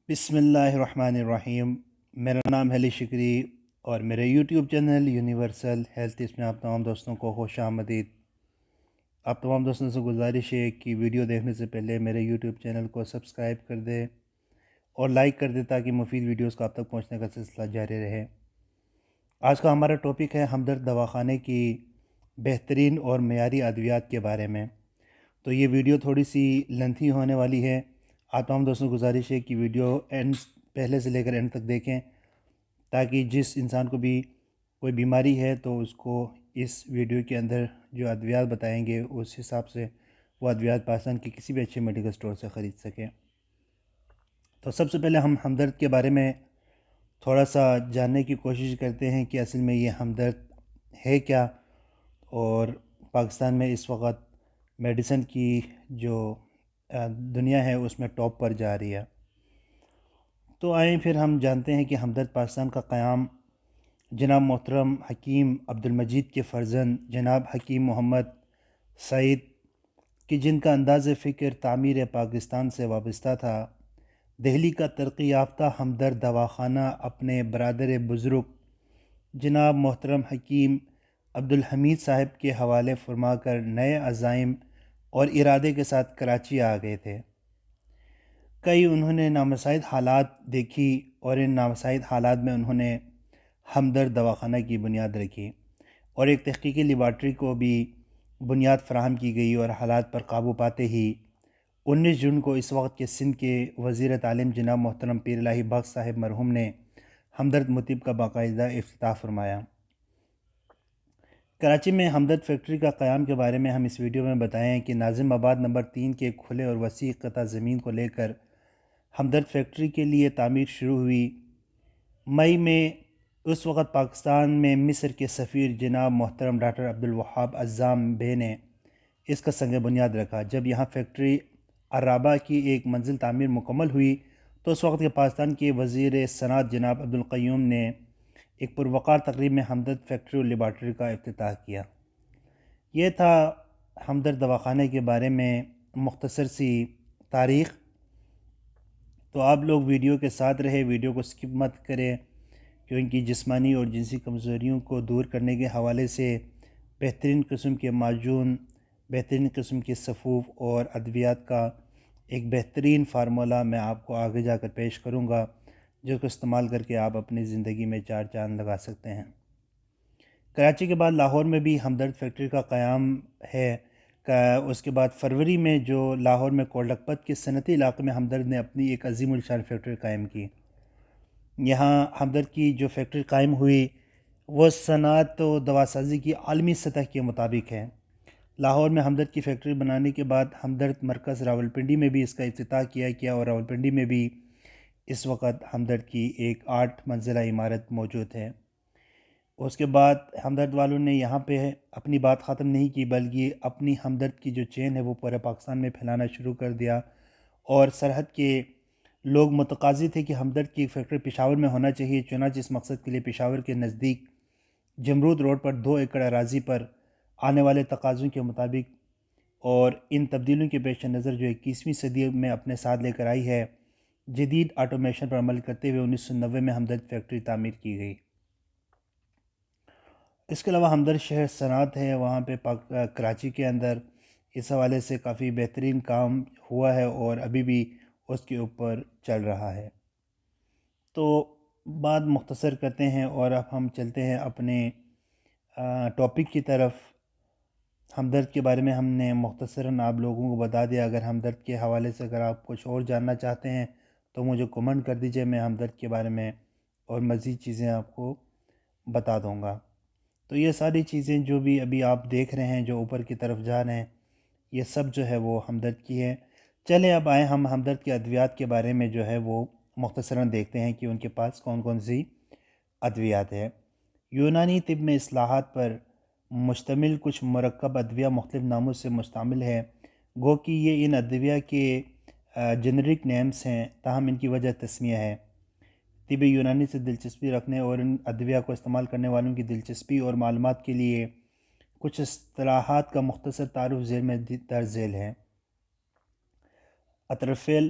بسم اللہ الرحمن الرحیم۔ میرا نام ہے علی شکری اور میرے YouTube channel universal health tips میں آپ تمام دوستوں کو خوش آمدید۔ آپ تمام دوستوں سے گزارش ہے کہ ویڈیو دیکھنے سے پہلے میرے یوٹیوب چینل کو سبسکرائب کر دے اور لائک کر دے تاکہ مفید ویڈیوز کا آپ تک پہنچنے کا سلسلہ جاری رہے۔ آج کا ہمارا ٹاپک ہے ہمدرد دواخانے کی بہترین اور معیاری ادویات کے بارے میں۔ تو یہ ویڈیو تھوڑی سی لینتھی ہونے والی ہے۔ آپ تمام دوستوں کو گزارش ہے کہ ویڈیو پہلے سے لے کر اینڈ تک دیکھیں تاکہ جس انسان کو بھی کوئی بیماری ہے تو اس کو اس ویڈیو کے اندر جو ادویات بتائیں گے اس حساب سے وہ ادویات پاکستان کی کسی بھی اچھے میڈیکل سٹور سے خرید سکیں۔ تو سب سے پہلے ہم ہمدرد کے بارے میں تھوڑا سا جاننے کی کوشش کرتے ہیں کہ اصل میں یہ ہمدرد ہے کیا، اور پاکستان میں اس وقت میڈیسن کی جو دنیا ہے اس میں ٹاپ پر جا رہی ہے۔ تو آئیں پھر ہم جانتے ہیں کہ ہمدرد پاکستان کا قیام جناب محترم حکیم عبدالمجید کے فرزند جناب حکیم محمد سعید کہ جن کا انداز فکر تعمیر پاکستان سے وابستہ تھا، دہلی کا ترقی یافتہ ہمدرد دواخانہ اپنے برادر بزرگ جناب محترم حکیم عبدالحمید صاحب کے حوالے فرما کر نئے عزائم اور ارادے کے ساتھ کراچی آ گئے تھے۔ کئی انہوں نے نامساعد حالات دیکھی اور ان نامساعد حالات میں انہوں نے ہمدرد دواخانہ کی بنیاد رکھی اور ایک تحقیقی لیبارٹری کو بھی بنیاد فراہم کی گئی، اور حالات پر قابو پاتے ہی 19 جون کو اس وقت کے سندھ کے وزیر تعلیم جناب محترم پیر الہی بخش صاحب مرحوم نے ہمدرد مطب کا باقاعدہ افتتاح فرمایا۔ کراچی میں ہمدرد فیکٹری کا قیام کے بارے میں ہم اس ویڈیو میں بتائیں کہ ناظم آباد نمبر 3 کے کھلے اور وسیع قطع زمین کو لے کر ہمدرد فیکٹری کے لیے تعمیر شروع ہوئی۔ مئی میں اس وقت پاکستان میں مصر کے سفیر جناب محترم ڈاکٹر عبدالوہاب عزام بے نے اس کا سنگ بنیاد رکھا۔ جب یہاں فیکٹری عرابہ کی ایک منزل تعمیر مکمل ہوئی تو اس وقت کے پاکستان کے وزیر صنعت جناب عبدالقیوم نے ایک پروقار تقریب میں ہمدرد فیکٹری اور لیبارٹری کا افتتاح کیا۔ یہ تھا ہمدرد دواخانے کے بارے میں مختصر سی تاریخ۔ تو آپ لوگ ویڈیو کے ساتھ رہے، ویڈیو کو سکپ مت کریں، کیونکہ جسمانی اور جنسی کمزوریوں کو دور کرنے کے حوالے سے بہترین قسم کے معجون، بہترین قسم کے صفوف اور ادویات کا ایک بہترین فارمولہ میں آپ کو آگے جا کر پیش کروں گا، جس کو استعمال کر کے آپ اپنی زندگی میں چار چاند لگا سکتے ہیں۔ کراچی کے بعد لاہور میں بھی ہمدرد فیکٹری کا قیام ہے۔ اس کے بعد فروری میں جو لاہور میں کوٹلکھپت کے صنعتی علاقے میں ہمدرد نے اپنی ایک عظیم الشان فیکٹری قائم کی۔ یہاں ہمدرد کی جو فیکٹری قائم ہوئی وہ صنعت و دواسازی کی عالمی سطح کے مطابق ہے۔ لاہور میں ہمدرد کی فیکٹری بنانے کے بعد ہمدرد مرکز راولپنڈی میں بھی اس کا افتتاح کیا گیا، اور راولپنڈی میں بھی اس وقت ہمدرد کی ایک 8 منزلہ عمارت موجود ہے۔ اس کے بعد ہمدرد والوں نے یہاں پہ اپنی بات ختم نہیں کی، بلکہ اپنی ہمدرد کی جو چین ہے وہ پورے پاکستان میں پھیلانا شروع کر دیا، اور سرحد کے لوگ متقاضی تھے کہ ہمدرد کی ایک فیکٹری پشاور میں ہونا چاہیے۔ چنانچہ اس مقصد کے لیے پشاور کے نزدیک جمرود روڈ پر 2 ایکڑ اراضی پر آنے والے تقاضوں کے مطابق اور ان تبدیلیوں کے پیش نظر جو 21ویں صدی میں اپنے ساتھ لے کر آئی ہے، جدید آٹومیشن پر عمل کرتے ہوئے 1990 میں ہمدرد فیکٹری تعمیر کی گئی۔ اس کے علاوہ ہمدرد شہر صنعت ہے، وہاں پہ کراچی کے اندر اس حوالے سے کافی بہترین کام ہوا ہے اور ابھی بھی اس کے اوپر چل رہا ہے۔ تو بات مختصر کرتے ہیں اور اب ہم چلتے ہیں اپنے ٹاپک کی طرف۔ ہمدرد کے بارے میں ہم نے مختصراً آپ لوگوں کو بتا دیا۔ اگر ہمدرد کے حوالے سے اگر آپ کچھ اور جاننا چاہتے ہیں تو مجھے کمنٹ کر دیجئے، میں ہمدرد کے بارے میں اور مزید چیزیں آپ کو بتا دوں گا۔ تو یہ ساری چیزیں جو بھی ابھی آپ دیکھ رہے ہیں جو اوپر کی طرف جا رہے ہیں، یہ سب جو ہے وہ ہمدرد کی ہے۔ چلیں اب آئیں ہم ہمدرد کے ادویات کے بارے میں جو ہے وہ مختصراً دیکھتے ہیں کہ ان کے پاس کون کون سی ادویات ہیں۔ یونانی طب میں اصطلاحات پر مشتمل کچھ مرکب ادویہ مختلف ناموں سے مشتمل ہے، گو کہ یہ ان ادویہ کے جنرک نیمز ہیں، تاہم ان کی وجہ تسمیہ ہے۔ طب یونانی سے دلچسپی رکھنے اور ان ادویہ کو استعمال کرنے والوں کی دلچسپی اور معلومات کے لیے کچھ اصطلاحات کا مختصر تعارف ذیل میں درج ذیل ہے۔ اترفیل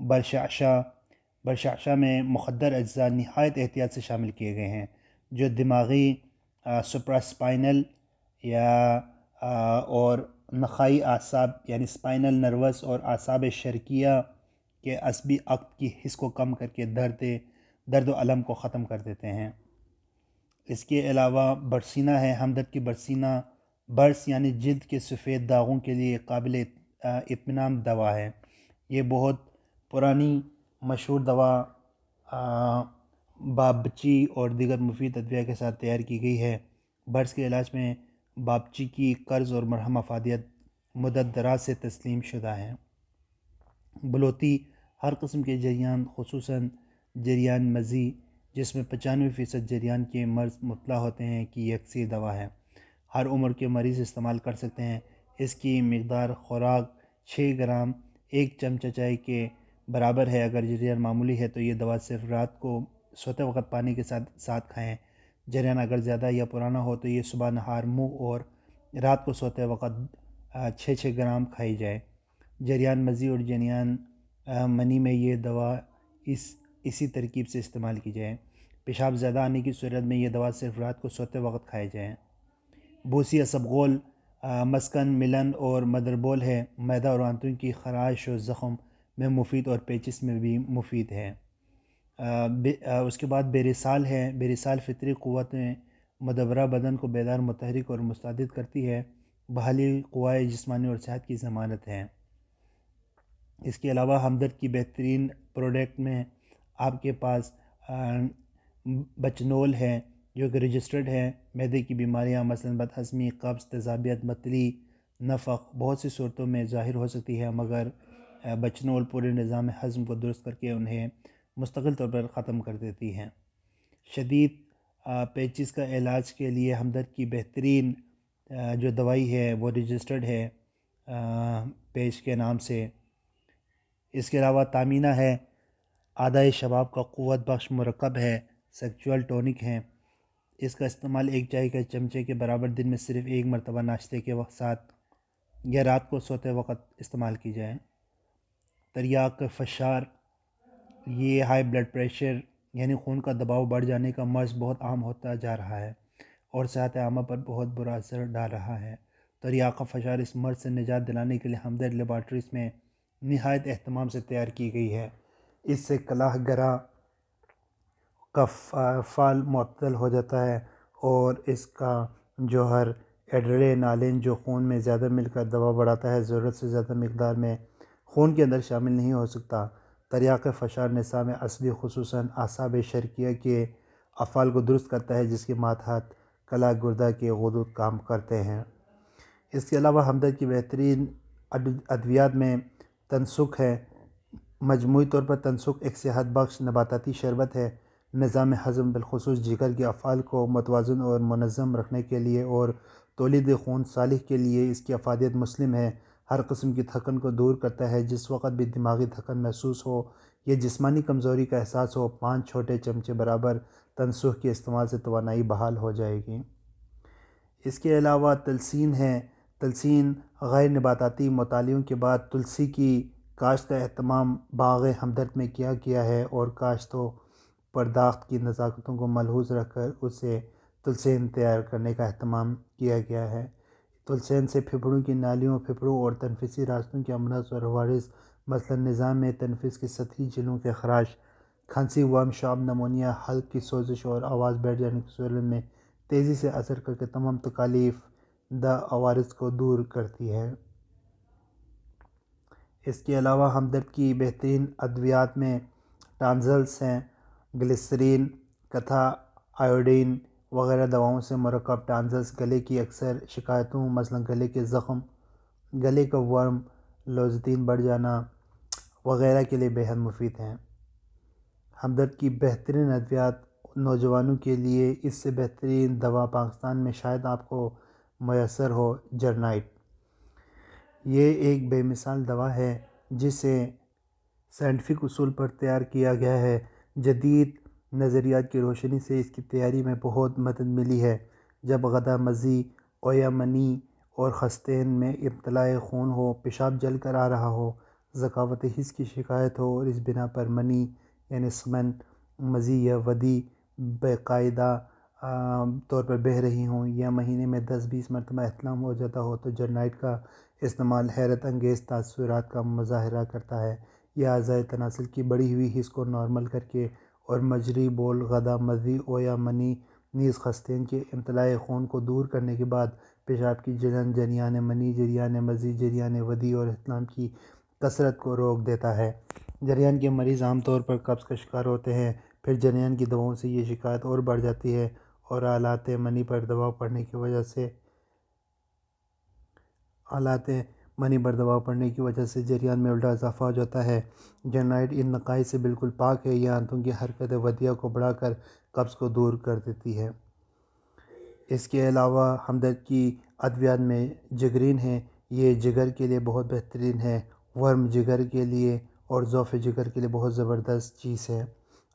برشاشہ میں مخدر اجزاء نہایت احتیاط سے شامل کیے گئے ہیں جو دماغی سپراسپائنل یا اور نخائی اعصاب یعنی اسپائنل نروس اور اعصاب شرکیہ کے عصبی عقد کی حس کو کم کر کے درد و الم کو ختم کر دیتے ہیں۔ اس کے علاوہ برسینہ ہے، ہمدرد کی برسینہ برس یعنی جلد کے سفید داغوں کے لیے قابل اطمینان دوا ہے۔ یہ بہت پرانی مشہور دوا بابچی اور دیگر مفید ادویہ کے ساتھ تیار کی گئی ہے۔ برس کے علاج میں بابچی کی قرض اور مرہم افادیت مدت دراز سے تسلیم شدہ ہے۔ بلوتی ہر قسم کے جریان خصوصاً جریان مزی جس میں 95% جریان کے مرض مبتلا ہوتے ہیں کی یکسیر دوا ہے۔ ہر عمر کے مریض استعمال کر سکتے ہیں۔ اس کی مقدار خوراک 6 گرام 1 چمچہ چائے کے برابر ہے۔ اگر جریان معمولی ہے تو یہ دوا صرف رات کو سوتے وقت پانی کے ساتھ کھائیں۔ جریان اگر زیادہ یا پرانا ہو تو یہ صبح نہار منہ اور رات کو سوتے وقت 6 گرام کھائی جائے۔ جریان مزی اور جریان منی میں یہ دوا اسی ترکیب سے استعمال کی جائے۔ پیشاب زیادہ آنے کی صورت میں یہ دوا صرف رات کو سوتے وقت کھائے جائیں۔ بوسی اسبغول مسکن ملن اور مدربول ہے، معدہ اور آنتوں کی خراش و زخم میں مفید اور پیچس میں بھی مفید ہے۔ اس کے بعد بیریسال ہے، بیریسال فطری قوت مدبرہ بدن کو بیدار متحرک اور مستعد کرتی ہے، بحالی قوائے جسمانی اور صحت کی ضمانت ہے۔ اس کے علاوہ ہمدرد کی بہترین پروڈکٹ میں آپ کے پاس بچنول ہے جو کہ رجسٹرڈ ہے۔ معدے کی بیماریاں مثلاً بد ہضمی، قبض، تیزابیت، متلی، نفق بہت سی صورتوں میں ظاہر ہو سکتی ہے، مگر بچنول پورے نظام ہضم کو درست کر کے انہیں مستقل طور پر ختم کر دیتی ہیں۔ شدید پیچز کا علاج کے لیے ہمدرد کی بہترین جو دوائی ہے وہ رجسٹرڈ ہے پیچ کے نام سے۔ اس کے علاوہ تامینہ ہے، آدھائے شباب کا قوت بخش مرکب ہے، سیکچول ٹونک ہے۔ اس کا استعمال 1 چائے کے چمچے کے برابر دن میں صرف 1 مرتبہ ناشتے کے ساتھ یا رات کو سوتے وقت استعمال کی جائے۔ تریاق فشار، یہ ہائی بلڈ پریشر یعنی خون کا دباؤ بڑھ جانے کا مرض بہت عام ہوتا جا رہا ہے اور صحت عامہ پر بہت برا اثر ڈال رہا ہے۔ تریاق فشار اس مرض سے نجات دلانے کے لیے ہمدرد لیبارٹریز میں نہایت اہتمام سے تیار کی گئی ہے۔ اس سے کلاہ گرا کا فعل معطل ہو جاتا ہے اور اس کا جوہر ایڈرینالین جو خون میں زیادہ مل کر دباؤ بڑھاتا ہے ضرورت سے زیادہ مقدار میں خون کے اندر شامل نہیں ہو سکتا۔ تریاق فشار نظام عصبی خصوصاً اعصاب شرکیہ کے افعال کو درست کرتا ہے جس کے ماتحت کلاہ گردہ کے غدود کام کرتے ہیں۔ اس کے علاوہ ہمدرد کی بہترین ادویات میں تنسک ہے۔ مجموعی طور پر تنسک ایک صحت بخش نباتاتی شربت ہے۔ نظام ہضم بالخصوص جگر کے افعال کو متوازن اور منظم رکھنے کے لیے اور تولید خون صالح کے لیے اس کی افادیت مسلم ہے۔ ہر قسم کی تھکن کو دور کرتا ہے۔ جس وقت بھی دماغی تھکن محسوس ہو یا جسمانی کمزوری کا احساس ہو 5 چھوٹے چمچے برابر تنسک کے استعمال سے توانائی بحال ہو جائے گی۔ اس کے علاوہ تلسین ہے۔ تلسین غیر نباتاتی مطالعوں کے بعد تلسی کی کاشت کا اہتمام باغ ہمدرد میں کیا گیا ہے اور کاشت و پرداخت کی نزاکتوں کو ملحوظ رکھ کر اسے تلسین تیار کرنے کا اہتمام کیا گیا ہے۔ تلسین سے پھیپھڑوں کی نالیوں، پھیپھڑوں اور تنفسی راستوں کے امراض اور عوارض مثلاً نظام میں تنفس کی سطحی جھیلوں کے خراش، کھانسی، ورم، شوب، نمونیا، حلق کی سوزش اور آواز بیٹھ جانے کی صورت میں تیزی سے اثر کر کے تمام تکالیف دہ عوارض کو دور کرتی ہے۔ اس کے علاوہ ہمدرد کی بہترین ادویات میں ٹانزلز ہیں۔ گلیسرین، کتھا، آیوڈین وغیرہ دواؤں سے مرکب ٹانزلز گلے کی اکثر شکایتوں مثلا گلے کے زخم، گلے کا ورم، لوزتین بڑھ جانا وغیرہ کے لیے بہت مفید ہیں۔ ہمدرد کی بہترین ادویات نوجوانوں کے لیے اس سے بہترین دوا پاکستان میں شاید آپ کو میسر ہو، جرنائٹ۔ یہ ایک بے مثال دوا ہے جسے سائنٹیفک اصول پر تیار کیا گیا ہے۔ جدید نظریات کی روشنی سے اس کی تیاری میں بہت مدد ملی ہے۔ جب غدہ مزی، اویا منی اور خستین میں ابتلاع خون ہو، پیشاب جل کر آ رہا ہو، ذکاوت حس کی شکایت ہو اور اس بنا پر منی یعنی سمن مزی یا ودی باقاعدہ طور پر بہہ رہی ہوں یا مہینے میں 10-20 مرتبہ احتلام ہو جاتا ہو تو جرنائٹ کا استعمال حیرت انگیز تاثرات کا مظاہرہ کرتا ہے۔ یہ اعضائے تناسل کی بڑھی ہوئی حس کو نارمل کر کے اور مجری بول غدہ مزی او یا منی نیز خستین کے امتلاء خون کو دور کرنے کے بعد پیشاب کی جلن، جریان منی، جریان مزی، جریان ودی اور احتلام کی کثرت کو روک دیتا ہے۔ جریان کے مریض عام طور پر قبض کا شکار ہوتے ہیں، پھر جریان کی دواؤں سے یہ شکایت اور بڑھ جاتی ہے اور آلات منی پر دباؤ پڑنے کی وجہ سے جریان میں الٹا اضافہ ہو جاتا ہے۔ جرنائٹ ان نقائص سے بالکل پاک ہے۔ یہ آنتوں کی حرکت ودیہ کو بڑھا کر قبض کو دور کر دیتی ہے۔ اس کے علاوہ ہمدرد کی ادویات میں جگرین ہے۔ یہ جگر کے لیے بہت بہترین ہے، ورم جگر کے لیے اور ضعف جگر کے لیے بہت زبردست چیز ہے۔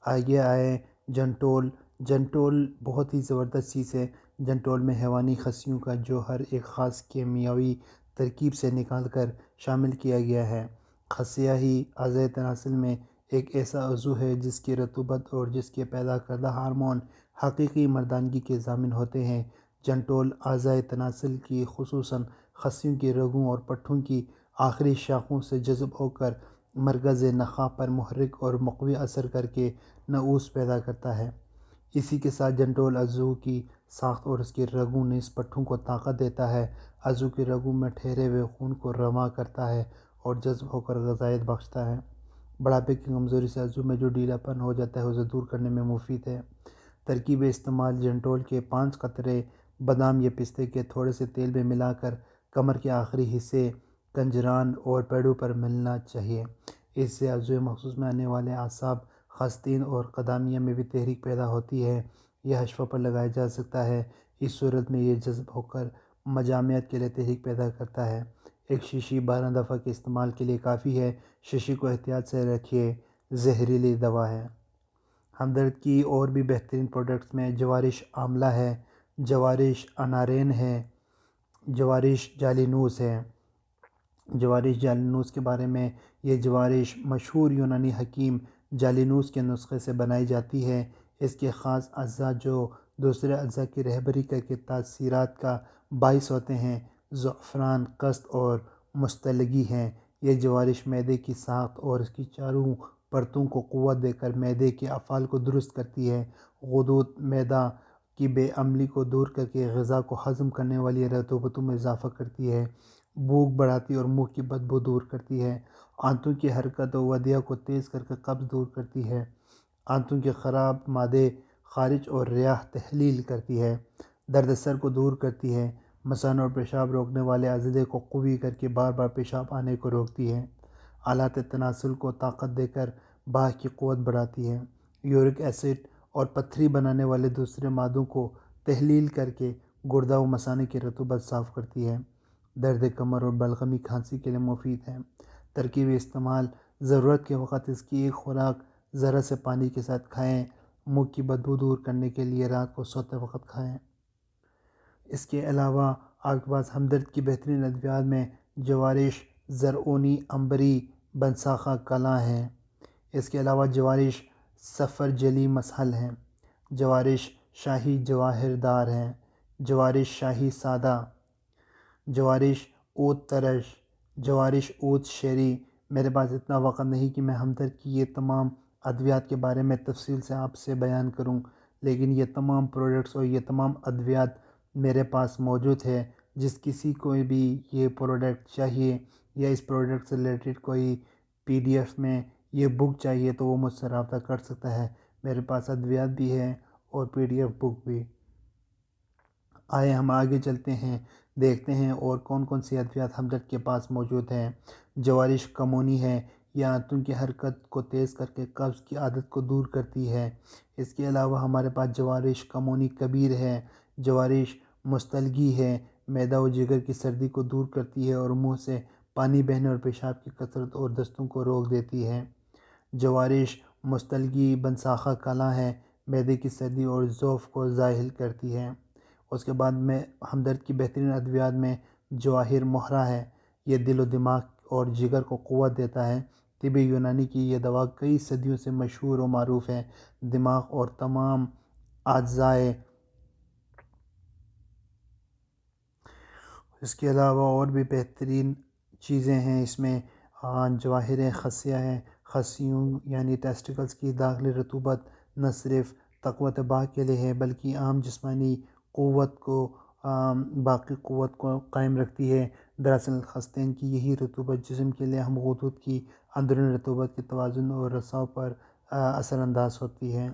آگے آئے جنٹول۔ جنٹول بہت ہی زبردست چیز ہے۔ جنٹول میں حیوانی خصیوں کا جوہر ایک خاص کیمیاوی ترکیب سے نکال کر شامل کیا گیا ہے۔ خصیہ ہی اعضائے تناسل میں ایک ایسا عضو ہے جس کی رطوبت اور جس کے پیدا کردہ ہارمون حقیقی مردانگی کے ضامن ہوتے ہیں۔ جنٹول اعضائے تناسل کی خصوصاً خصیوں کی رگوں اور پٹھوں کی آخری شاخوں سے جذب ہو کر مرکز نخاع پر محرک اور مقوی اثر کر کے نعوس پیدا کرتا ہے۔ اسی کے ساتھ جنٹول عضو کی ساخت اور اس کی رگوں نیز پٹھوں کو طاقت دیتا ہے۔ عضو کی رگوں میں ٹھہرے ہوئے خون کو رواں کرتا ہے اور جذب ہو کر غذائیت بخشتا ہے۔ بڑھاپے کی کمزوری سے عضو میں جو ڈھیلا پن ہو جاتا ہے اسے دور کرنے میں مفید ہے۔ ترکیب استعمال: جنٹول کے 5 قطرے بادام یا پستے کے تھوڑے سے تیل میں ملا کر کمر کے آخری حصے، کنجران اور پیڈوں پر ملنا چاہیے۔ اس سے عضو مخصوص میں آنے والے اعصاب، خستین اور قدمیہ میں بھی تحریک پیدا ہوتی ہے۔ یہ حشفہ پر لگایا جا سکتا ہے۔ اس صورت میں یہ جذب ہو کر مجامعت کے لیے تحریک پیدا کرتا ہے۔ ایک شیشی 12 دفعہ کے استعمال کے لیے کافی ہے۔ شیشی کو احتیاط سے رکھیے، زہریلی دوا ہے۔ ہمدرد کی اور بھی بہترین پروڈکٹس میں جوارش آملہ ہے، جوارش انارین ہے، جوارش جالینوس ہے۔ جوارش جالینوس کے بارے میں: یہ جوارش مشہور یونانی حکیم جالینوس کے نسخے سے بنائی جاتی ہے۔ اس کے خاص اجزاء جو دوسرے اجزاء کی رہبری کر کے تاثیرات کا باعث ہوتے ہیں، زعفران، قسط اور مستلگی ہیں۔ یہ جوارش معدے کی ساخت اور اس کی چاروں پرتوں کو قوت دے کر معدے کے افعال کو درست کرتی ہے۔ غدود معدہ کی بے عملی کو دور کر کے غذا کو ہضم کرنے والی رطوبتوں میں اضافہ کرتی ہے۔ بھوک بڑھاتی اور منہ کی بدبو دور کرتی ہے۔ آنتوں کی حرکت و ودیہ کو تیز کر کے قبض دور کرتی ہے۔ آنتوں کے خراب مادے خارج اور ریاح تحلیل کرتی ہے۔ درد سر کو دور کرتی ہے۔ مثانہ اور پیشاب روکنے والے عضلے کو قوی کر کے بار بار پیشاب آنے کو روکتی ہے۔ آلات تناسل کو طاقت دے کر بھاگ کی قوت بڑھاتی ہے۔ یورک ایسڈ اور پتھری بنانے والے دوسرے مادوں کو تحلیل کر کے گردہ و مثانے کی رطوبت صاف کرتی ہے۔ درد کمر اور بلغمی کھانسی کے لیے مفید ہے۔ ترکیب استعمال: ضرورت کے وقت اس کی ایک خوراک ذرا سے پانی کے ساتھ کھائیں۔ منہ کی بدبو دور کرنے کے لیے رات کو سوتے وقت کھائیں۔ اس کے علاوہ آپ کے پاس ہمدرد کی بہترین ادویات میں جوارش زرعونی امبری بنساخہ کلاں ہیں۔ اس کے علاوہ جوارش سفرجلی مسحل ہیں، جوارش شاہی جواہر دار ہیں، جوارش شاہی سادہ، جوارش عود ترش، جوارش عود شیری۔ میرے پاس اتنا وقت نہیں کہ میں ہمدرد کی یہ تمام ادویات کے بارے میں تفصیل سے آپ سے بیان کروں، لیکن یہ تمام پروڈکٹس اور یہ تمام ادویات میرے پاس موجود ہے۔ جس کسی کو بھی یہ پروڈکٹ چاہیے یا اس پروڈکٹ سے ریلیٹڈ کوئی PDF میں یہ بک چاہیے تو وہ مجھ سے رابطہ کر سکتا ہے۔ میرے پاس ادویات بھی ہے اور PDF بک بھی۔ آئے ہم آگے چلتے ہیں، دیکھتے ہیں اور کون کون سی ادویات ہمدرد کے پاس موجود ہیں۔ جوارش کمونی ہے۔ یہ آنتوں کی حرکت کو تیز کر کے قبض کی عادت کو دور کرتی ہے۔ اس کے علاوہ ہمارے پاس جوارش کمونی کبیر ہے۔ جوارش مستلگی ہے۔ معدہ و جگر کی سردی کو دور کرتی ہے اور منہ سے پانی بہنے اور پیشاب کی کثرت اور دستوں کو روک دیتی ہے۔ جوارش مستلگی بنساخہ کلاں ہے۔ معدے کی سردی اور ضعف کو زائل کرتی ہے۔ اس کے بعد میں ہمدرد کی بہترین ادویات میں جواہر مہرہ ہے۔ یہ دل و دماغ اور جگر کو قوت دیتا ہے۔ طب یونانی کی یہ دوا کئی صدیوں سے مشہور و معروف ہے۔ دماغ اور تمام اعضائے، اس کے علاوہ اور بھی بہترین چیزیں ہیں اس میں، جواہر خصیہ ہیں۔ خصیوں یعنی ٹیسٹیکلز کی داخلی رطوبت نہ صرف تقویت باہ کے لیے ہے بلکہ عام جسمانی قوت کو باقی قوت کو قائم رکھتی ہے۔ دراصل خصیتین کی یہی رطوبت جسم کے لیے ہم خطوط کی اندرونی رطوبت کے توازن اور رساؤ پر اثر انداز ہوتی ہے۔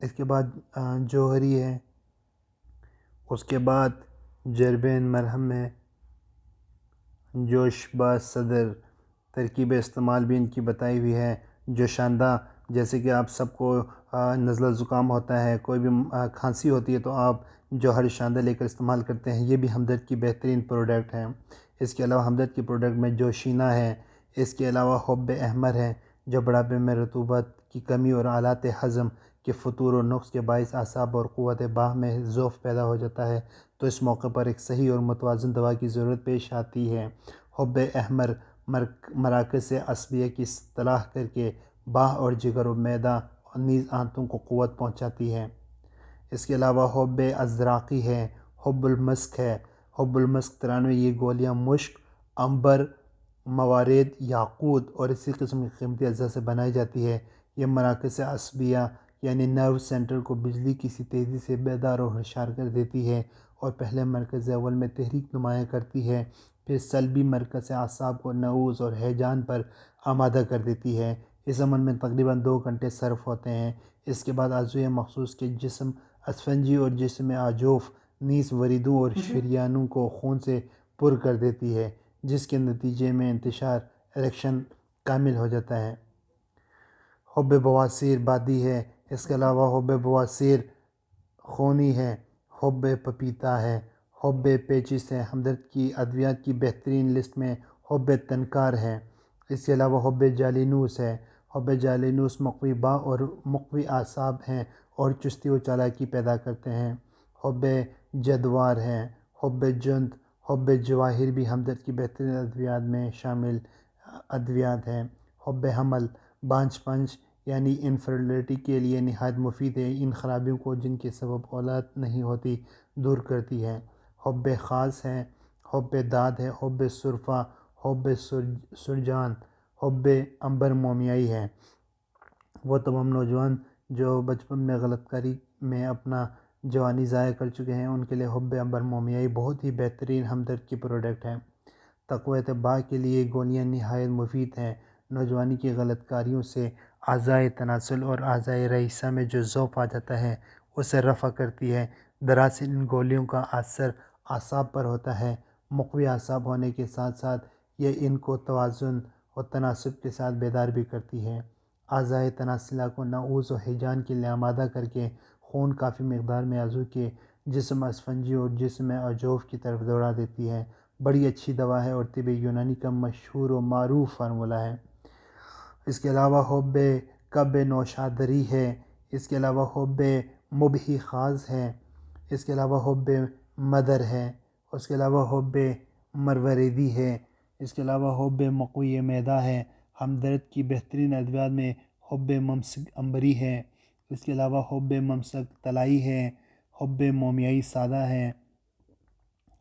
اس کے بعد جوہری ہے، اس کے بعد جربین مرہم ہے، جوشبہ صدر ترکیب استعمال بھی ان کی بتائی ہوئی ہے۔ جوشاندہ، جیسے کہ آپ سب کو نزلہ زکام ہوتا ہے، کوئی بھی کھانسی ہوتی ہے تو آپ جوہر شاندہ لے کر استعمال کرتے ہیں، یہ بھی ہمدرد کی بہترین پروڈکٹ ہے۔ اس کے علاوہ ہمدرد کی پروڈکٹ میں جوشینہ ہے۔ اس کے علاوہ حب احمر ہے، جو بڑھاپے میں رطوبت کی کمی اور آلات ہضم کے فتور و نقص کے باعث اعصاب اور قوت باہ میں ضعف پیدا ہو جاتا ہے، تو اس موقع پر ایک صحیح اور متوازن دوا کی ضرورت پیش آتی ہے۔ حب احمر مراکز عصبیہ کی اصلاح کر کے باہ اور جگر و معدہ اور نیز آنتوں کو قوت پہنچاتی ہے۔ اس کے علاوہ حب ازراقی ہے، حب المسک ہے۔ حب المسک 93، یہ گولیاں مشک، عنبر، موارد، یاقوت اور اسی قسم کی قیمتی اجزاء سے بنائی جاتی ہے۔ یہ مراکز عصبیہ یعنی نرو سینٹر کو بجلی کی سی تیزی سے بیدار اور ہوشیار کر دیتی ہے اور پہلے مرکز اول میں تحریک نمایاں کرتی ہے، پھر سلبی مرکز اعصاب کو نعوذ اور ہیجان پر آمادہ کر دیتی ہے۔ اس عمل میں تقریباً 2 گھنٹے صرف ہوتے ہیں۔ اس کے بعد عضویہ مخصوص کے جسم اسفنجی اور جسم آجوف نیز وریدوں اور شریانوں کو خون سے پر کر دیتی ہے، جس کے نتیجے میں انتشار اریکشن کامل ہو جاتا ہے۔ حب بواسیر بادی ہے۔ اس کے علاوہ حب بواسیر خونی ہے، حب پپیتا ہے، حب پیچس ہے۔ ہمدرد کی ادویات کی بہترین لسٹ میں حب تنکار ہے۔ اس کے علاوہ حب جالینوس ہے۔ حب جالینوس مقوی باہ اور مقوی اعصاب ہیں اور چستی و چالاکی پیدا کرتے ہیں۔ حب جدوار ہے، حب جند، حب جواہر بھی ہمدرد کی بہترین ادویات میں شامل ادویات ہیں۔ حب حمل بانجھ پنج یعنی انفرٹیلٹی کے لیے نہایت مفید ہے، ان خرابیوں کو جن کے سبب اولاد نہیں ہوتی دور کرتی ہے۔ حب خاص ہے، حب داد ہے، حب سرفہ، حب سرجان، حب عنبر مومیائی ہے۔ وہ تمام نوجوان جو بچپن میں غلط کاری میں اپنا جوانی ضائع کر چکے ہیں، ان کے لیے حب عنبر مومیائی بہت ہی بہترین ہمدرد کی پروڈکٹ ہے۔ تقویت باہ کے لیے گولیاں نہایت مفید ہیں۔ نوجوانی کی غلط کاریوں سے اعضائے تناسل اور اعضائے رئیسہ میں جو ضعف آ جاتا ہے اسے رفع کرتی ہے۔ دراصل ان گولیوں کا اثر اعصاب پر ہوتا ہے۔ مقوی اعصاب ہونے کے ساتھ ساتھ یہ ان کو توازن اور تناسب کے ساتھ بیدار بھی کرتی ہے۔ اعضائے تناسلہ کو نعوذ و ہیجان کے لیے آمادہ کر کے خون کافی مقدار میں عضو کے جسم اسفنجی اور جسم آجوف کی طرف دوڑا دیتی ہے۔ بڑی اچھی دوا ہے اور طب یونانی کا مشہور و معروف فارمولہ ہے۔ اس کے علاوہ حب کب نوشادری ہے۔ اس کے علاوہ حب مبہی خاص ہے۔ اس کے علاوہ حب مدر ہے۔ اس کے علاوہ حب مروردی ہے۔ اس کے علاوہ حب مقوی معدہ ہے۔ ہمدرد کی بہترین ادویات میں حب ممسک عنبری ہے۔ اس کے علاوہ حب ممسک طلائی ہے، حب مومیائی سادہ ہے،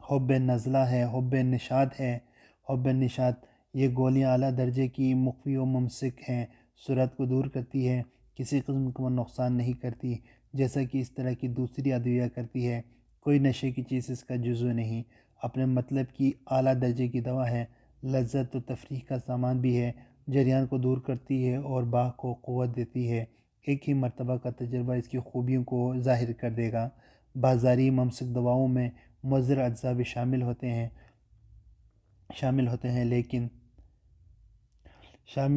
حب نزلہ ہے، حب نشاط ہے۔ حب نشاط یہ گولیاں اعلیٰ درجے کی مقوی و ممسک ہیں، سرعت کو دور کرتی ہے، کسی قسم کا نقصان نہیں کرتی جیسا کہ اس طرح کی دوسری ادویہ کرتی ہے۔ کوئی نشے کی چیز اس کا جزو نہیں، اپنے مطلب کی اعلیٰ درجے کی دوا ہے، لذت و تفریح کا سامان بھی ہے، جریان کو دور کرتی ہے اور باہ کو قوت دیتی ہے۔ ایک ہی مرتبہ کا تجربہ اس کی خوبیوں کو ظاہر کر دے گا۔ بازاری ممسک دواؤں میں مضر اجزاء بھی شامل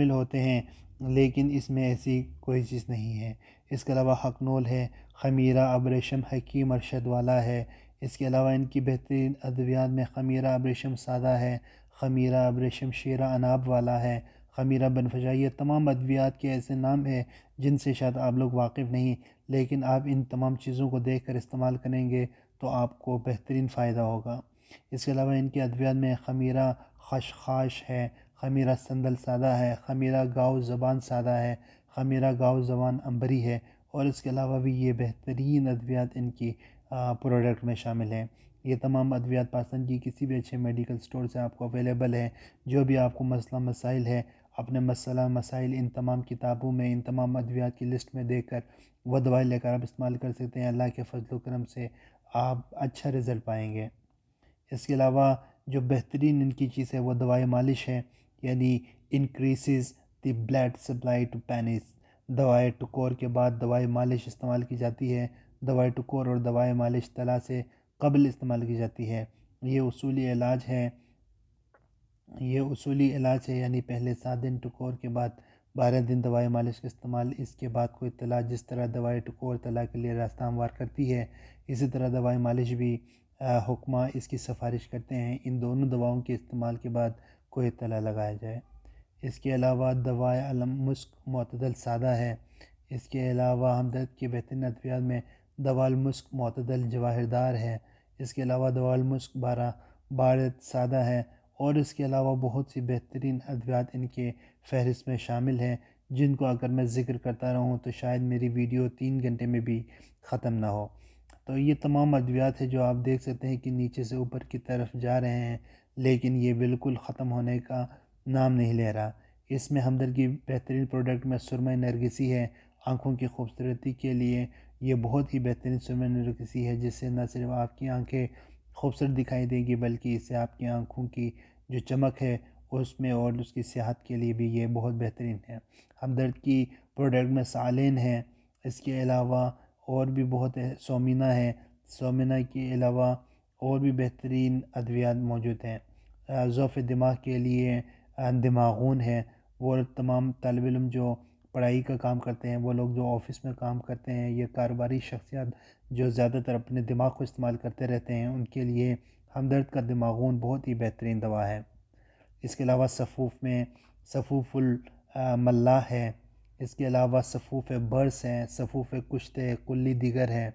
ہوتے ہیں لیکن اس میں ایسی کوئی چیز نہیں ہے۔ اس کے علاوہ ہکنول ہے، خمیرہ ابریشم حکیم ارشد والا ہے۔ اس کے علاوہ ان کی بہترین ادویات میں خمیرہ ابریشم سادہ ہے، خمیرہ ابریشم شیرہ اناب والا ہے، خمیرہ بنفشا۔ یہ تمام ادویات کے ایسے نام ہیں جن سے شاید آپ لوگ واقف نہیں، لیکن آپ ان تمام چیزوں کو دیکھ کر استعمال کریں گے تو آپ کو بہترین فائدہ ہوگا۔ اس کے علاوہ ان کے ادویات میں خمیرہ خشخاش ہے، خمیرہ سندل سادہ ہے، خمیرہ گاؤ زبان سادہ ہے، خمیرہ گاؤ زبان امبری ہے، اور اس کے علاوہ بھی یہ بہترین ادویات ان کی پروڈکٹ میں شامل ہیں۔ یہ تمام ادویات پاکستان کی کسی بھی اچھے میڈیکل سٹور سے آپ کو اویلیبل ہے۔ جو بھی آپ کو مسئلہ مسائل ہے، اپنے مسئلہ مسائل ان تمام کتابوں میں، ان تمام ادویات کی لسٹ میں دیکھ کر وہ دوائی لے کر آپ استعمال کر سکتے ہیں۔ اللہ کے فضل و کرم سے آپ اچھا رزلٹ پائیں گے۔ اس کے علاوہ جو بہترین ان کی چیز ہے وہ دوائی مالش ہے، یعنی انکریسز دی بلڈ سپلائی ٹو پینس۔ دوائی ٹکور کے بعد دوائی مالش استعمال کی جاتی ہے۔ دوائی ٹکور اور دوائی مالش طلاء سے قبل استعمال کی جاتی ہے۔ یہ اصولی علاج ہے، یعنی پہلے 7 دن ٹکور کے بعد 12 دن دوائی مالش کا استعمال۔ اس کے بعد کوئی طلاء، جس طرح دوائی ٹکور طلاء کے لیے راستہ ہموار کرتی ہے، اسی طرح دوائی مالش بھی حکمہ اس کی سفارش کرتے ہیں ان دونوں دواؤں کے استعمال کے بعد کوئی طلاء لگایا جائے۔ اس کے علاوہ دوائی علم مسک معتدل سادہ ہے۔ اس کے علاوہ ہمدرد کے بہترین ادویات میں دوا المسک معتدل جواہردار ہے۔ اس کے علاوہ دوا المسک بارد سادہ ہے، اور اس کے علاوہ بہت سی بہترین ادویات ان کے فہرست میں شامل ہیں، جن کو اگر میں ذکر کرتا رہوں تو شاید میری ویڈیو 3 گھنٹے میں بھی ختم نہ ہو۔ تو یہ تمام ادویات ہیں جو آپ دیکھ سکتے ہیں کہ نیچے سے اوپر کی طرف جا رہے ہیں، لیکن یہ بالکل ختم ہونے کا نام نہیں لے رہا۔ اس میں ہمدرد کی بہترین پروڈکٹ میں سرمہ نرگسی ہے۔ آنکھوں کی خوبصورتی کے لیے یہ بہت ہی بہترین سرمہ نرگسی ہے، جس سے نہ صرف آپ کی آنکھیں خوبصورت دکھائی دے گی، بلکہ اس سے آپ کی آنکھوں کی جو چمک ہے اس میں اور اس کی صحت کے لیے بھی یہ بہت بہترین ہے۔ ہمدرد کی پروڈکٹ میں سالین ہے۔ اس کے علاوہ اور بھی بہت سومینا ہے۔ سومینا کے علاوہ اور بھی بہترین ادویات موجود ہیں۔ ضعف دماغ کے لیے دماغون ہے۔ وہ تمام طالب علم جو پڑھائی کا کام کرتے ہیں، وہ لوگ جو آفس میں کام کرتے ہیں، یہ کاروباری شخصیات جو زیادہ تر اپنے دماغ کو استعمال کرتے رہتے ہیں، ان کے لیے ہمدرد کا دماغون بہت ہی بہترین دوا ہے۔ اس کے علاوہ صفوف میں صفوف الملاح ہے۔ اس کے علاوہ صفوف برس ہے، صفوف کشت کلی دیگر ہے،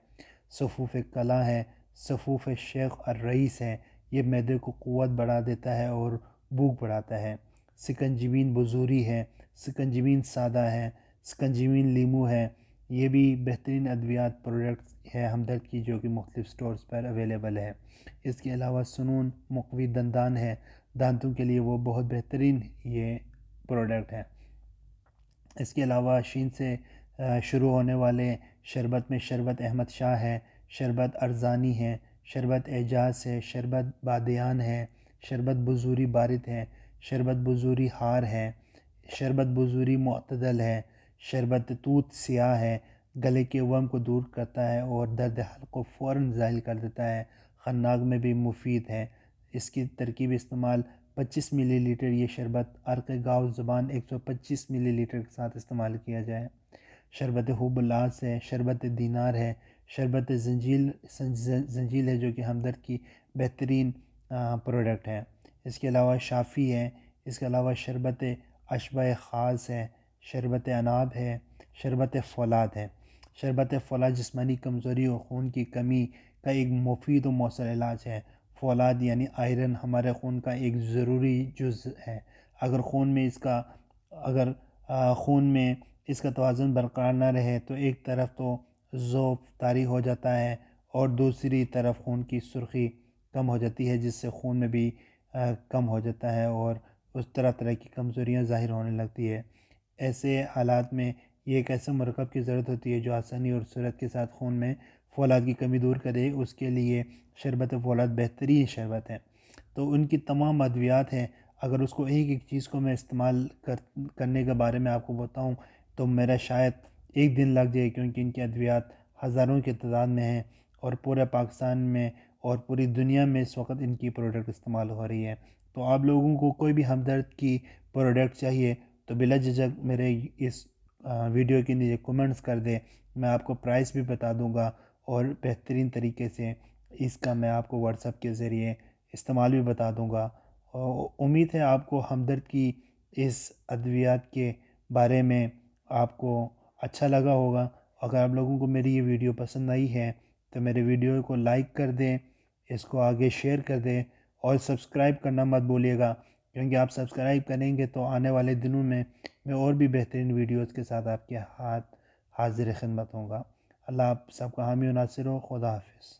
صفوف کلا ہے، صفوف شیخ الرئیس ہے۔ یہ معدے کو قوت بڑھا دیتا ہے اور بھوک بڑھاتا ہے۔ سکنجبین بزوری ہے، سکنجبین سادہ ہے، سکنجبین لیمو ہے۔ یہ بھی بہترین ادویات پروڈکٹس ہے ہمدرد کی، جو کہ مختلف سٹورز پر اویلیبل ہے۔ اس کے علاوہ سنون مقوی دندان ہے، دانتوں کے لیے وہ بہت بہترین یہ پروڈکٹ ہے۔ اس کے علاوہ شین سے شروع ہونے والے شربت میں شربت احمد شاہ ہے، شربت ارزانی ہے، شربت اعجاز ہے، شربت بادیان ہے، شربت بزوری بارد ہے، شربت بزوری ہار ہے، شربت بزوری معتدل ہے، شربت توت سیاہ ہے، گلے کے ورم کو دور کرتا ہے اور درد حلق کو فوراً زائل کر دیتا ہے، خناق میں بھی مفید ہے۔ اس کی ترکیب استعمال 25 ملی لیٹر یہ شربت عرق گاؤ زبان 125 ملی لیٹر کے ساتھ استعمال کیا جائے۔ شربت حب الاس ہے، شربت دینار ہے، شربت زنجیل ہے، جو کہ ہمدرد کی بہترین پروڈکٹ ہے۔ اس کے علاوہ شافی ہے۔ اس کے علاوہ شربت اشبہ خاص ہے، شربت اناب ہے، شربت فولاد ہے۔ شربت فولاد جسمانی کمزوری اور خون کی کمی کا ایک مفید و مؤثر علاج ہے۔ فولاد یعنی آئرن ہمارے خون کا ایک ضروری جز ہے۔ اگر خون میں اس کا توازن برقرار نہ رہے تو ایک طرف تو ذوب طاری ہو جاتا ہے اور دوسری طرف خون کی سرخی کم ہو جاتی ہے، جس سے خون میں بھی کم ہو جاتا ہے اور اس طرح کی کمزوریاں ظاہر ہونے لگتی ہے۔ ایسے حالات میں یہ ایک ایسے مرکب کی ضرورت ہوتی ہے جو آسانی اور سرعت کے ساتھ خون میں فولاد کی کمی دور کرے۔ اس کے لیے شربت فولاد بہترین شربت ہے۔ تو ان کی تمام ادویات ہیں، اگر اس کو ایک ایک چیز کو میں استعمال کرنے کے بارے میں آپ کو بتاؤں تو میرا شاید ایک دن لگ جائے، کیونکہ ان کی ادویات ہزاروں کی تعداد میں ہیں اور پورے پاکستان میں اور پوری دنیا میں اس وقت ان کی پروڈکٹ استعمال ہو رہی ہے۔ تو آپ لوگوں کو کوئی بھی ہمدرد کی پروڈکٹ چاہیے تو بلا جھجک میرے اس ویڈیو کے نیچے کمنٹس کر دیں، میں آپ کو پرائس بھی بتا دوں گا اور بہترین طریقے سے اس کا میں آپ کو واٹس ایپ کے ذریعے استعمال بھی بتا دوں گا۔ اور امید ہے آپ کو ہمدرد کی اس ادویات کے بارے میں آپ کو اچھا لگا ہوگا۔ اگر آپ لوگوں کو میری یہ ویڈیو پسند آئی ہے تو میرے ویڈیو کو لائک کر دیں، اس کو آگے شیئر کر دیں اور سبسکرائب کرنا مت بھولیے گا، کیونکہ آپ سبسکرائب کریں گے تو آنے والے دنوں میں اور بھی بہترین ویڈیوز کے ساتھ آپ کے ہاتھ حاضر خدمت ہوں گا۔ اللہ آپ سب کا حامی و ناصر ہو۔ خدا حافظ۔